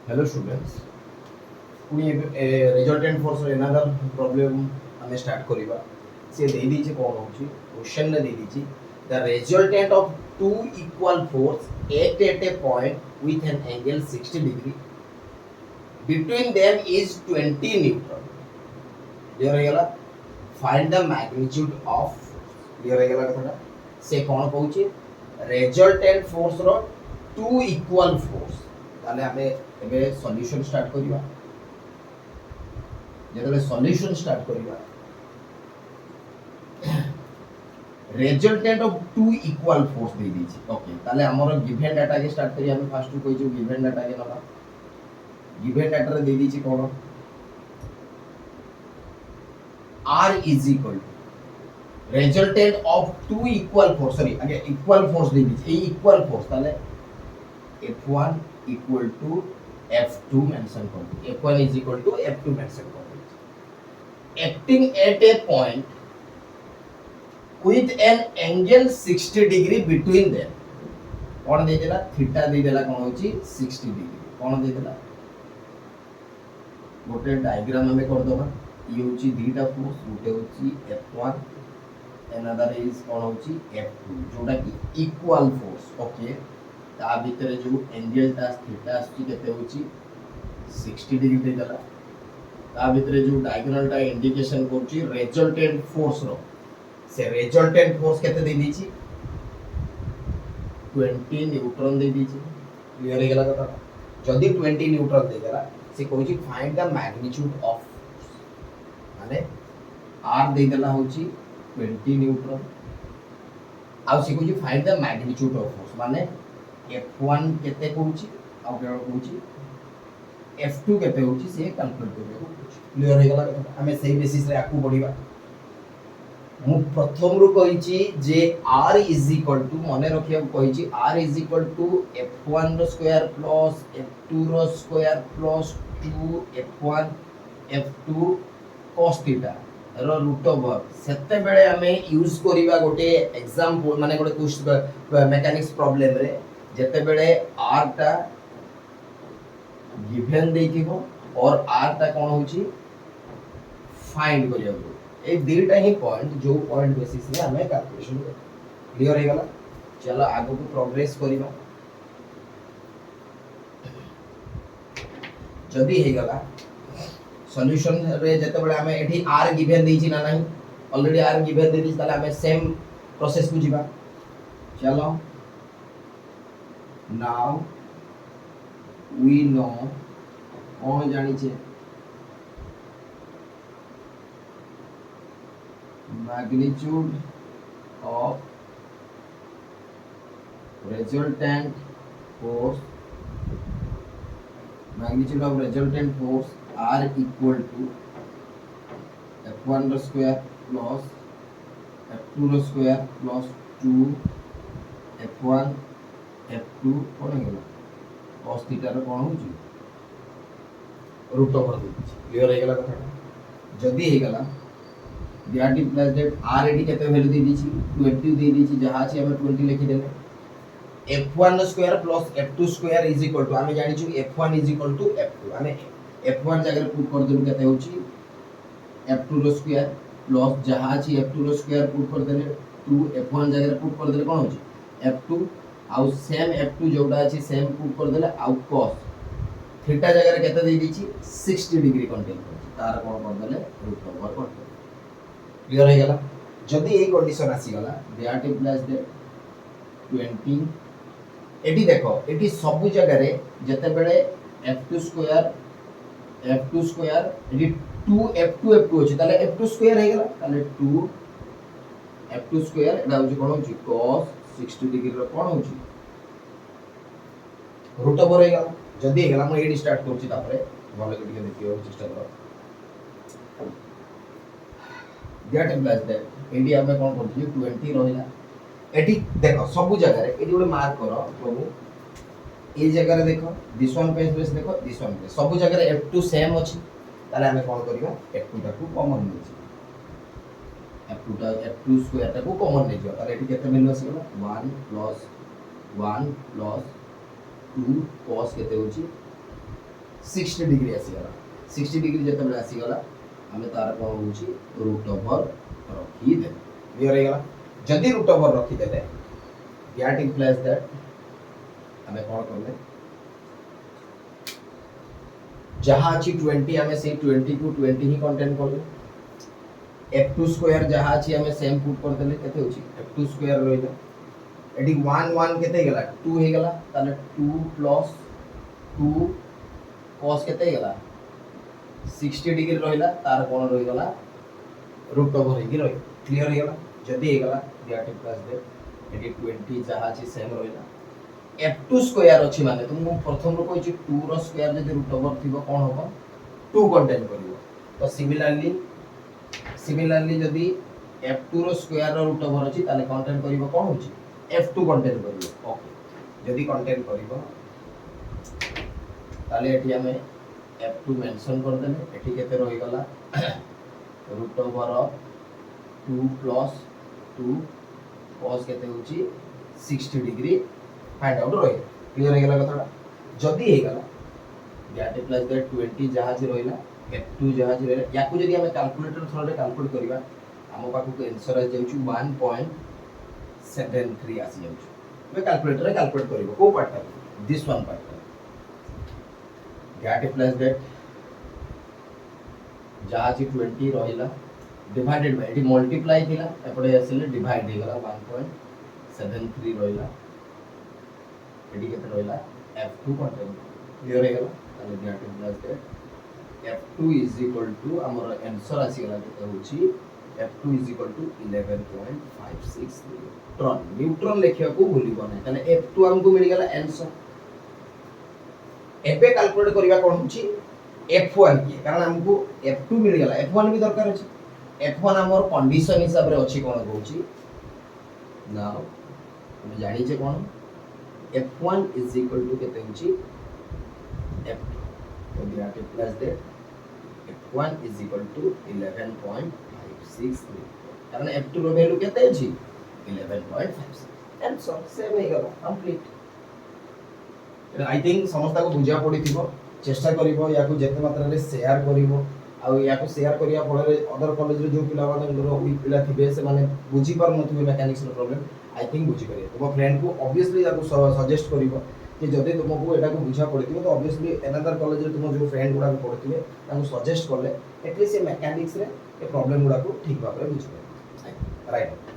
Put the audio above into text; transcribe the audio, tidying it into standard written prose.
Hello students. We resultant force another problem हमें start करिबा से दे दीजिए कौन होची क्वेश्चन ने दे दीजिए the resultant of two equal force act at a point with an angle 60 degree between them is 20 newton clear हो गला find the magnitude of clear हो गला कथाटा से कौन कहूची resultant force रो two equal force ताले हमें एबे सॉल्यूशन स्टार्ट करिबा जेतले सॉल्यूशन स्टार्ट करिबा resultant of two equal force दे दीची ओके ताले हमर गिवन डाटा के स्टार्ट करी हम फर्स्ट कोइ जो गिवन डाटा के नबा गिवन डाटा रे दे दीची कोन r is equal to resultant of two equal force sorry आगे इक्वल फोर्स दे दीची ए इक्वल फोर्स ताले f1 equal to f2 mention कर दी f1 is equal to f2 mention कर दी acting at a point with an angle 60 degree between them कौन दे देला थीटा दे देला कौन होची 60 डिग्री कौन दे देला गोटे डायग्राम हमें कर दबा ये होची दीटा फोर्स गोटे होची F1 another is कौन होची F2 जोटा की इक्वल फोर्स ओके ता भीतर जो एंगल ता थीटा आसी केते होची 60 डिग्री दे देला ता भीतर जो डायगोनल ता इंडिकेशन करची रिजल्टेंट फोर्स रो से रिजल्टेंट फोर्स केते दे दीची 20 न्यूटन दे दीची क्लियर हे गेला कथा जदी 20 न्यूटन दे गेला से कहूची फाइंड द मैग्नीट्यूड ऑफ माने r दे देला होची 20 न्यूटन आ से कहूची find the magnitude of force माने f1 केते कहूची आ केवल कहूची f2 केते होची से कैलकुलेट करियो क्लियर हे गेला कथा हमें सही बेसिस रे आकू पढिबा मु प्रथम रु कहिची जे r इज इक्वल टू माने रखिया कहिची r is equal to f1 रो स्क्वायर प्लस f2 रो square plus 2 f1 f2 cos theta रो रूट ओवर सेते बेले हमें यूज करिबा गोटे एग्जांपल माने गोटे क्वेश्चन मैकेनिक्स प्रॉब्लम रे जेते बेले r ता गिवन देथिबो और r ता कोन होची फाइंड करियो ए दीटा ही पॉइंट जो पॉइंट बेसिस रे हमें कैलकुलेशन क्लियर हे गला चलो आगो को प्रोग्रेस करिबा जदी हे गला सॉल्यूशन रे जते बळे हमें एठी r गिवन देछि ना नहीं already r given they this ताले हमें सेम प्रोसेस को जिबा चलो नाउ वी नो कोन जानि छे magnitude of resultant force r equal to f1 square plus f2 square plus 2 f1 f2 कोन हे गेला cos थीटा रो कोन होची रूट ओवर दे क्लियर हे गेला कथा जदी हे गेला that implies that r एडी केते वैल्यू दे दीची 20 दे दीची जहां से हम 20 लिखि देले f1 square plus f2 square is equal to हमें जानि छु f1 is equal to f2 हमें f1 जगह पुट कर देलु केते होची f2 रो स्क्वायर प्लस जहां छी f2 रो स्क्वायर पुट कर देले 2 f1 जगह पुट कर देले कोन होची f2 आउ सेम f2 जोडा अछि सेम पुट कर देले आउ cos थीटा जगह केते दे दीची 60 डिग्री कंटेन करछि तार कोन कर देले रूट ओवर कर देले क्लियर हे गेला जदी ए कंडीशन आसी गला दैट इम्प्लाइज दैट 20 एडी देखो एडी सब जगह रे जते बेले f2 स्क्वायर एडी 2 f2 अछि ताले f2 स्क्वायर हे गेला ताले 2 f2 स्क्वायर एडा होची कोन होची cos 60 डिग्री रो कोन होची रूट ओवर हे गेला जदी हे गेला म एडी स्टार्ट करछि तापरे भले के देखियो चेष्टा करो दैट इम्प्लाइज दैट एडी हमें कोन करछि 20 रहिला एडी देखो सब जगह रे एडी गोटे मार्क करो प्रभु ए जगह रे देखो दिस वन पे स्पेस देखो दिस वन पे सब जगह रे f2 सेम अछि ताले हमें कोन करिवा f2 टा को कॉमन लेछि f2 स्क्वायर टा को कॉमन ले जो ताले एडी केते वैल्यू आसी गेला 1 प्लस 2 cos केते होची 60 डिग्री आसीगला 60 डिग्री जब आसीगला आम तार कौन हो रूट ओवर रखीदे क्लियर हो गला जदि रूट ओवर रखीदेले दैट इंप्लाइज दैट आम कौन कले जहाँ अच्छी 20 आम से 20 को 20 ही कंटेन कले f2 स्क्वायर जहाँ अच्छी आम सेम पुट करदेले केते होची f2 स्क्वायर रहिला एटी 1 1 केते गेला 2 हे गेला ताले 2 प्लस 2 cos केते गेला 60 डिग्री रहिला तार कोन रहि गेला रूट ओवर हेगी रहि क्लियर हे गेला जदी हे गेला दैट प्लस दे एटी 20 जहाँ अच्छी सेम रहिला f2 स्क्वायर अछि माने तुम प्रथम रो कहछि 2 रो स्क्वायर जदी रूट ओवर थिबो कोन होबो 2 कंटेन करिवो तो सिमिलरली जदी f2 रो स्क्वायर रो रूट ओवर अछि ताले कंटेन करिवो कोन होछि f2 कंटेन करिवो ओके जदी कंटेन करिवो ताले एठी हमें f2 मेंशन कर देले एठी केते रहि गला रूट ओवर 2 प्लस 2 cos केते होछि 60 डिग्री फाइंड आउट रहि क्लियर हे गेला कथाटा जदी हे गेला दैट प्लस दैट 20 जहाँ जे रहिला f2 जहाँ जे रहिला याकू जदी हमें कैलकुलेटर थ्रोरे कैलकुलेट करिबा हम पाखु को आंसर आ जाउछु 1.73 आसी जाउछु मैं कैलकुलेटर रे कैलकुलेट करिवो को part this one part that plus that जहाँ जे 20 रहिला डिवाइडेड बाय एटी मल्टीप्लाई थिला एपडे आसीले डिवाइड हे गला 1.73 रहिला एटी केते रहिला f2 कंटेन क्लियर हे गला ताले that plus that f2 is equal to हमर आंसर आसी गला केते होची f2 is equal to 11.56 neutron neutron लेखिया को भूली बने ताले f2 हमको मिल गेला आंसर एबे कैलकुलेट करिवा कोन होची f1 की कारण हमको f2 मिल गेला f1 भी दरकार अछि f1 हमर कंडीशन हिसाब रे अछि कोन होची नाउ हम जानि जे कोन f1 इज इक्वल टू केते होची f2 तो that plus that f1 is equal to 11.56 कारण f2 रो वैल्यू केते अछि 11.56 आंसर सेम हे गेला कंप्लीट आई थिंक समस्त को बुझा पड़ी थिबो चेष्टा करिवो या को जेते मात्रा रे शेयर करिवो आ या को शेयर करिया फଳରେ अदर कॉलेज रे जो पिला मानकर वीक पिला थिबे से माने बुझी पर नथिबे मेकानिक्स रो प्रॉब्लम आई थिंक बुझी करिए तुम फ्रेंड को ऑब्वियसली या को सजेस्ट करिवो कि जदि तुमको एटा को बुझा पड़िथिबो तो ऑब्वियसली अनदर कॉलेज रे तुम जो फ्रेंड गुडा को पढ़थिबे ताको सजेस्ट करले एटलीस्ट ये मेकानिक्स रे ए प्रॉब्लम गुडा को ठीक भाबरे बुझिबे राइट